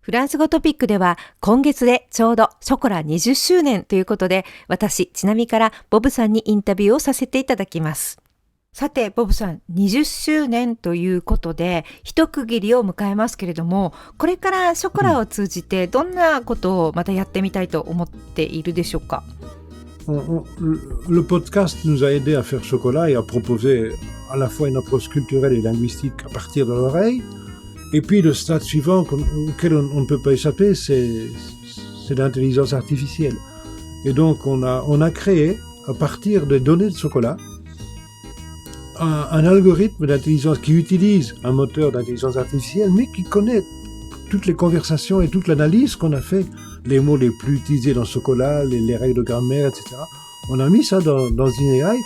フランス語トピックでは今月でちょうどショコラ20周年ということで、私、ちなみからボブさんにインタビューをさせていただきます。さて、ボブさん、20周年ということで、一区切りを迎えますけれども、これからショコラを通じてどんなことをまたやってみたいと思っているでしょうか？Le podcast nous a aidé à faire chocolat et à proposer à la fois une approche culturelle et linguistique à partir de l'oreille. Et puis le stade suivant auquel on ne peut pas échapper, c'est l'intelligence artificielle. Et donc on a créé, à partir des données de chocolat, un algorithme d'intelligence qui utilise un moteur d'intelligence artificielle, mais qui connaît toutes les conversations et toute l'analyse qu'on a fait, les mots les plus utilisés dans le chocolat, les règles de grammaire, etc. On a mis ça dans une AI